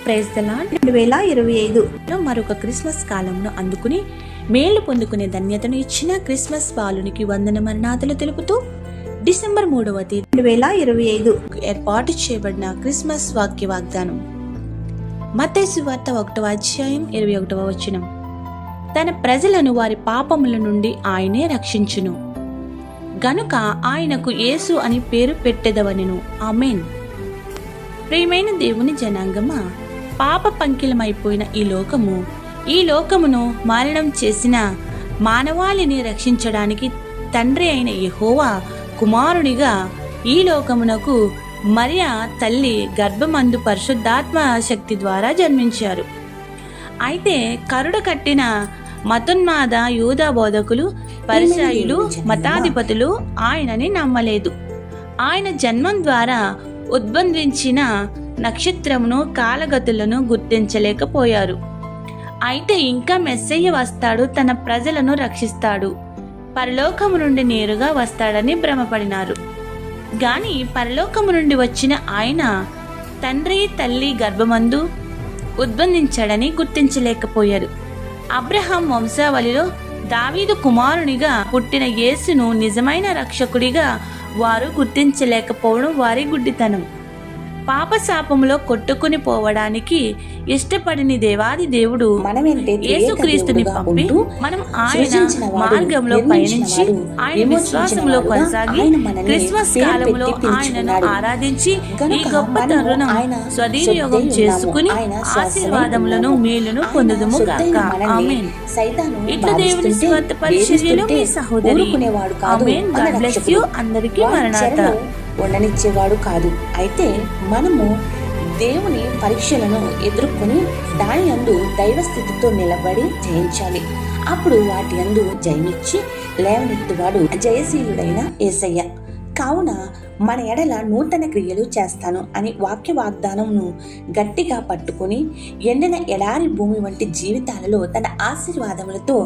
Praise the lord. 2025లో మరొక Christmas కాలంను అందుకుని మేలు పొందుకునే ధన్యతను ఇచ్చిన క్రిస్మస్ బాలునికి వందన మరణాతలు తెలుపుతూ డిసెంబర్ 3వ తేదీ 2025 ఏర్పాటు చేయబడిన క్రిస్మస్ వాక్య వాగ్దానం. మత్తయి సువార్త 1వ అధ్యాయం 21వ వచనం. తన ప్రజలను వారి పాపముల నుండి ఆయనే రక్షించును గనుక ఆయనకు యేసు అని పేరు పెట్టెదవనెను. ఆమేన్. ప్రియమైన దేవుని జనాంగమా, పాప పంకిలమైపోయిన ఈ లోకమును మరణం చేసిన మానవాళిని రక్షించడానికి తండ్రి అయిన యెహోవా కుమారునిగా ఈ లోకమునకు మరియా తల్లి గర్భమందు పరిశుద్ధాత్మ శక్తి ద్వారా జన్మించారు. అయితే కరుడు కట్టిన మతోన్మాద యూదా బోధకులు, పరిసయ్యులు, మతాధిపతులు ఆయనని నమ్మలేదు. ఆయన జన్మం ద్వారా ఉద్భవించిన నక్షత్రమును, కాలగతులను గుర్తించలేకపోయారు. అయితే ఇంకా మెస్సయ్య వస్తాడు, తన ప్రజలను రక్షిస్తాడు, పరలోకము నుండి నేరుగా వస్తాడని భ్రమపడినారు. గాని పరలోకము నుండి వచ్చిన ఆయన తండ్రి తల్లి గర్భమందు ఉద్భవించాడని గుర్తించలేకపోయారు. అబ్రహాం వంశావళిలో దావీదు కుమారునిగా పుట్టిన యేసును నిజమైన రక్షకుడిగా వారు గుర్తించలేకపోవడం వారి గుడ్డితనం. పాపశాపములో కొట్టుకుని పోవడానికి ఇష్టపడిన దేవాది దేవుడు యేసుక్రీస్తుని పంపి మనం ఆయన మార్గంలో పయనించి ఆయన విశ్వాసంలో కొనసాగి క్రిస్మస్ కాలంలో ఆయనను ఆరాధించి ఈ గొప్ప తరుణం స్వవినియోగం చేసుకుని ఆశీర్వాదములను మేలును పొందుదుము గాక. ఆమేన్. ఇట్లా దేవుని స్వార్థ పరిచర్యలో మీ సహోదరి. ఆమేన్. God bless you. అందరికీ మరణాత. ఉండనిచ్చేవాడు కాదు. అయితే మనము దేవుని పరీక్షలను ఎదుర్కొని దాని యందు దైవస్థితితో నిలబడి జయించాలి. అప్పుడు వాటి యందు జయమిచ్చి లేవనెత్తువాడు జయశీలుడైన యేసయ్య. కావున మన ఎడల నూతన క్రియలు చేస్తాను అని వాక్య వాగ్దానంను గట్టిగా పట్టుకుని ఎండిన ఎడారి భూమి వంటి జీవితాలలో తన ఆశీర్వాదములతో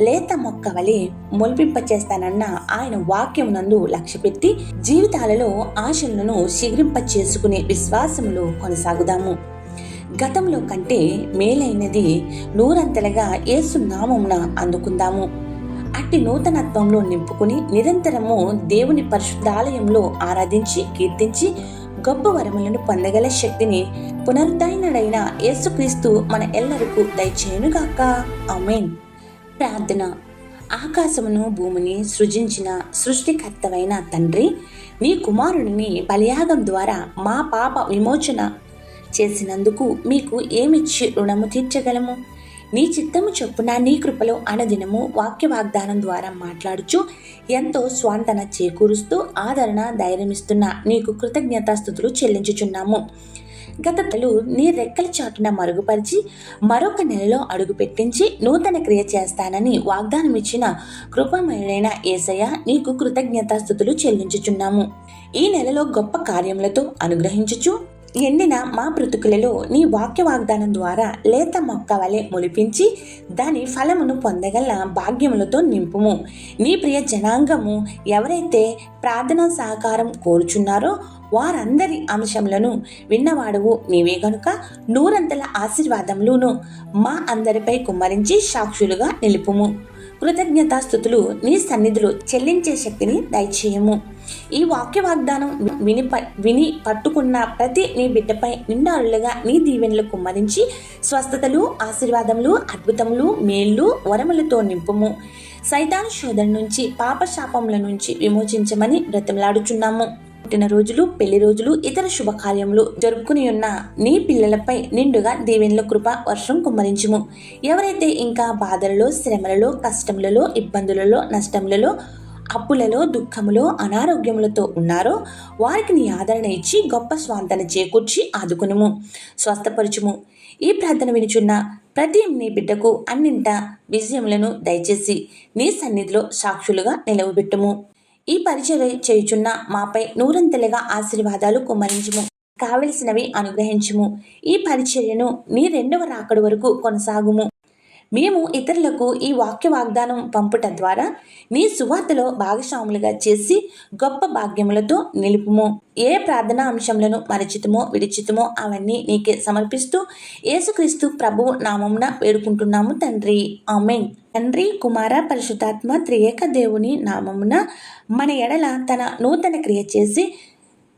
లేత మొక్క వలె మొలిపింపచేస్తానన్న ఆయన వాక్యమునందు లక్ష్య పెట్టి జీవితాలలో ఆశలను శిఖరింప చేసుకునే విశ్వాసములో కొనసాగుదాము. గతంలో కంటే మేలైనది నూరంతలుగా యేసు నామమున అందుకుందాము. అట్టి నూతనత్వంలో నింపుకుని నిరంతరము దేవుని పరిశుద్ధాలయంలో ఆరాధించి కీర్తించి గొప్ప వరములను పొందగల శక్తిని పునరుద్ధరణుడైన యేసుక్రీస్తు మన ఎల్లరికూ దయచేయునుగాక. ఆమేన్. ప్రార్థన. ఆకాశమును భూమిని సృజించిన సృష్టికర్తవైన తండ్రి, నీ కుమారుడిని బలియాగం ద్వారా మా పాప విమోచన చేసినందుకు మీకు ఏమిచ్చి రుణము తీర్చగలము? నీ చిత్తము చొప్పున నీ కృపలో అనుదినము వాక్య వాగ్దానం ద్వారా మాట్లాడుచు ఎంతో స్వాంతన చేకూరుస్తూ ఆదరణ ధైర్యమిస్తున్న నీకు కృతజ్ఞతాస్తుతులు చెల్లించుచున్నాము. గతలు నీ రెక్కల చాటున మరుగుపరిచి మరొక నెలలో అడుగు పెట్టించి నూతన క్రియ చేస్తానని వాగ్దానం ఇచ్చిన కృపమయుడైన యేసయ్య, నీకు కృతజ్ఞతాస్తుతులు చెల్లించుచున్నాము. ఈ నెలలో గొప్ప కార్యములతో అనుగ్రహించుచు ఎండిన మా బ్రతుకులలో నీ వాక్య వాగ్దానం ద్వారా లేత మొక్క వలె మొలిపించి దాని ఫలమును పొందగల భాగ్యములతో నింపుము. నీ ప్రియ జనాంగము ఎవరైతే ప్రార్థనా సహకారం కోరుచున్నారో వారందరి అంశములను విన్నవాడువు నీవే గనుక నూరంతల ఆశీర్వాదములను మా అందరిపై కుమ్మరించి సాక్షులుగా నిలుపుము. కృతజ్ఞతాస్తుతులు నీ సన్నిధిలో చెల్లించే శక్తిని దయచేయము. ఈ వాక్య వాగ్దానం విని పట్టుకున్న ప్రతి నీ బిడ్డపై నిండారులుగా నీ దీవెనలు కుమ్మరించి స్వస్థతలు, ఆశీర్వాదములు, అద్భుతములు, మేళ్ళు, వరములతో నింపుము. సైతాను శోధన నుంచి, పాపశాపముల నుంచి విమోచించమని బ్రతిమలాడుచున్నాము. పుట్టినరోజులు, పెళ్లి రోజులు, ఇతర శుభకార్యములు జరుపుకుని ఉన్న నీ పిల్లలపై నిండుగా దీవెనల కృప వర్షం కుమ్మరించుము. ఎవరైతే ఇంకా బాధలలో, శ్రమలలో, కష్టములలో, ఇబ్బందులలో, నష్టములలో, అప్పులలో, దుఃఖములో, అనారోగ్యములతో ఉన్నారో వారికి నీ ఆదరణ ఇచ్చి గొప్ప స్వాంతన చేకూర్చి ఆదుకునుము, స్వస్థపరచుము. ఈ ప్రార్థన వినిచున్న ప్రతి నీ బిడ్డకు అన్నింట విజయములను దయచేసి నీ సన్నిధిలో సాక్షులుగా నిలవబెట్టుము. ఈ పరిచర్య చేయుచున్న మాపై నూరంతలుగా ఆశీర్వాదాలు కుమ్మరించుము, కావలసినవి అనుగ్రహించుము. ఈ పరిచర్యను నీ 2వ రాకడ వరకు కొనసాగుము. మేము ఇతరులకు ఈ వాక్య వాగ్దానం పంపుట ద్వారా నీ సువార్తలో భాగస్వాములుగా చేసి గొప్ప భాగ్యములతో నిలుపుము. ఏ ప్రార్థనా అంశములను మరచితమో విడిచితమో అవన్నీ నీకే సమర్పిస్తూ యేసుక్రీస్తు ప్రభువు నామమున వేడుకుంటున్నాము తండ్రి. ఆమేన్. తండ్రి, కుమార, పరిశుద్ధాత్మ త్రియేక దేవుని నామమున మన ఎడల తన నూతన క్రియ చేసి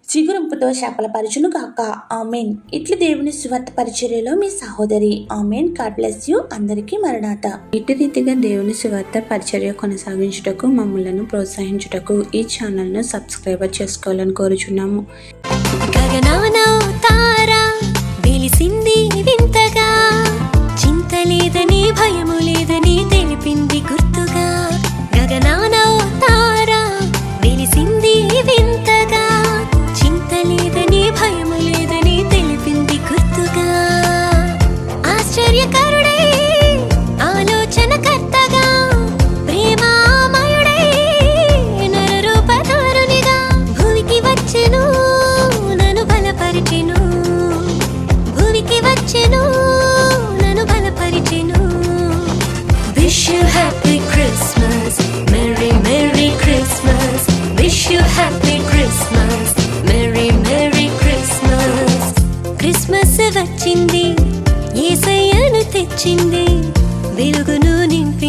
చిగురింపుతో శాపలపరచును గాక. ఆమెన్. ఇట్లు దేవుని సువార్త పరిచర్యలో మీ సహోదరి. ఆమెన్. God bless you. అందరికీ మరణాత. ఇటు రీతిగా దేవుని సువార్త పరిచర్య కొనసాగించుటకు మమ్మలను ప్రోత్సహించుటకు ఈ ఛానల్ను సబ్స్క్రైబర్ చేసుకోవాలని కోరుచున్నాము. గగనాన తారా వెలిసింది వింతగా, చింత లేదని భయము లేదని తెలిపింది గుర్తుగా. గగనాన తారా వెలిసింది వింతగా, చింత లేదని భయము లేదని తెలిపింది గుర్తుగా. ఆశ్చర్యకరుడై ఆలోచనకర్తగా, ప్రేమామయుడై నరరూపధారునిగా భూమికి వచ్చెను, నన్ను బలపరిచెను. భూమికి వచ్చెను, నన్ను బలపరిచెను. Wish you happy Christmas, Merry Merry Christmas. Wish you happy Christmas, Merry Merry Christmas. Christmas వచ్చింది, యేసయ్యను తెచ్చింది, వెలుగును నింపి